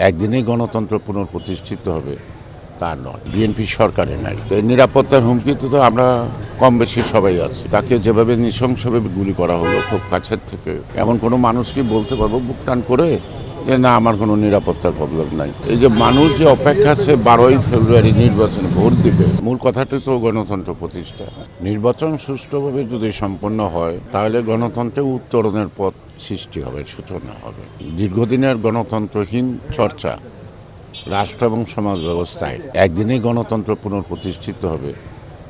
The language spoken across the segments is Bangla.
একদিনেই গণতন্ত্র পুনঃপ্রতিষ্ঠিত হবে তা নয়, বিএনপি সরকারের নাই। তো নিরাপত্তার হুমকিতে তো আমরা কম বেশি সবাই আছি। তাকে যেভাবে নৃশংসভাবে গুলি করা হলো খুব কাছের থেকে, এমন কোনো মানুষকে বলতে পারবো বুক টান করে যে না আমার কোনো নিরাপত্তার প্রবলেম নাই। এই যে মানুষ যে অপেক্ষা আছে 12ই ফেব্রুয়ারি নির্বাচনে ভোট দিবে, মূল কথাটি তো গণতন্ত্র প্রতিষ্ঠা। নির্বাচন সুষ্ঠুভাবে যদি সম্পন্ন হয় তাহলে গণতন্ত্রে উত্তরণের পথ সৃষ্টি হবে, সূচনা হবে। দীর্ঘদিনের গণতন্ত্রহীন চর্চা রাষ্ট্র এবং সমাজ ব্যবস্থায় একদিনেই গণতন্ত্র পুনঃপ্রতিষ্ঠিত হবে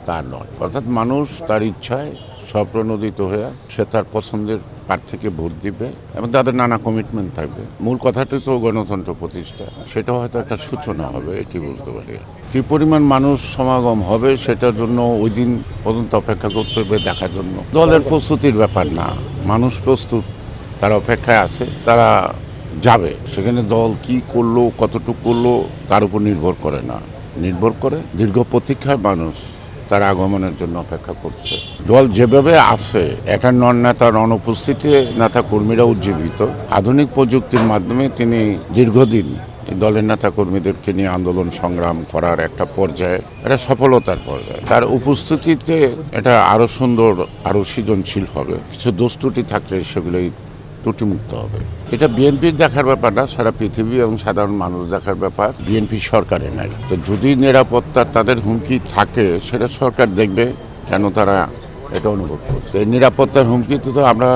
তা নয়। অর্থাৎ মানুষ তার ইচ্ছায় স্বপ্রণোদিত হয়ে সে তার পছন্দের প্রার্থীকে ভোট দিবে এবং তাদের নানা কমিটমেন্ট থাকবে। মূল কথাটি তো গণতন্ত্র প্রতিষ্ঠা, সেটা হয়তো একটা সূচনা হবে, এটি বলতে পারি। কী পরিমাণ মানুষ সমাগম হবে সেটার জন্য ওই দিন পর্যন্ত অপেক্ষা করতে হবে দেখার জন্য। দলের প্রস্তুতির ব্যাপার না, মানুষ প্রস্তুত, তারা অপেক্ষায় আছে, তারা যাবে। সেখানে দল কি করলো কতটুকু করলো তার উপর নির্ভর করে না, নির্ভর করে দীর্ঘ প্রতীক্ষায় মানুষ তার আগমনের জন্য অপেক্ষা করছে। দল যেভাবে আছে, একটা নেতার অনুপস্থিতি নেতা কর্মীরা উজ্জীবিত। আধুনিক প্রযুক্তির মাধ্যমে তিনি দীর্ঘদিন দলের নেতা কর্মীদেরকে নিয়ে আন্দোলন সংগ্রাম করার একটা পর্যায়ে, এটা সফলতার পর্যায়ে। তার উপস্থিতিতে এটা আরো সুন্দর, আরো সৃজনশীল হবে। কিছু দোষ ত্রুটি থাকলে সেগুলোই ত্রুটিমুক্ত হবে। এটা বিএনপির দেখার ব্যাপার না, সারা পৃথিবী এবং সাধারণ মানুষ দেখার ব্যাপার। বিএনপি সরকারের নাই। তো যদি নিরাপত্তা তাদের হুমকি থাকে সেটা সরকার দেখবে কেন তারা এটা অনুভব করছে। এই নিরাপত্তার হুমকিতে তো আমরা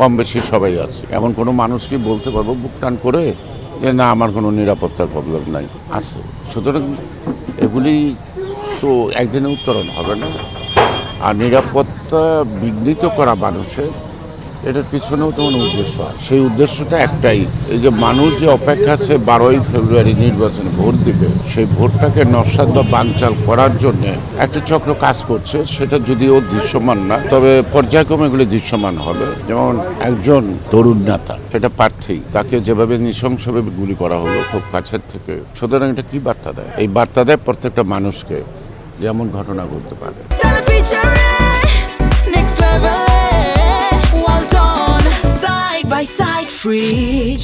কম বেশি সবাই আছি। এমন কোনো মানুষকে বলতে পারবো বুক টান করে যে না আমার কোনো নিরাপত্তার প্রবলেম নাই, আছে। সুতরাং এগুলি তো একদিনে উত্তরণ হবে না। আর নিরাপত্তা বিঘ্নিত করা মানুষের, এটার পিছনেও তো উদ্দেশ্য আছে। সেই উদ্দেশ্যটা একটাই, এই যে মানুষ যে অপেক্ষা আছে 12ই ফেব্রুয়ারি নির্বাচনে ভোট দিবে, সেই ভোটটাকে নস্যাৎ বা বানচাল করার জন্য একটা চক্র কাজ করছে। সেটা যদিও দৃশ্যমান না, তবে পর্যায়ক্রমে এগুলি দৃশ্যমান হবে। যেমন একজন তরুণ নেতা, সেটা প্রার্থী, তাকে যেভাবে নৃশংসভাবে গুলি করা হলো খুব কাছের থেকে। সুতরাং এটা কি বার্তা দেয়? এই বার্তা দেয় প্রত্যেকটা মানুষকে যেমন ঘটনা ঘটতে পারে। By side fridge.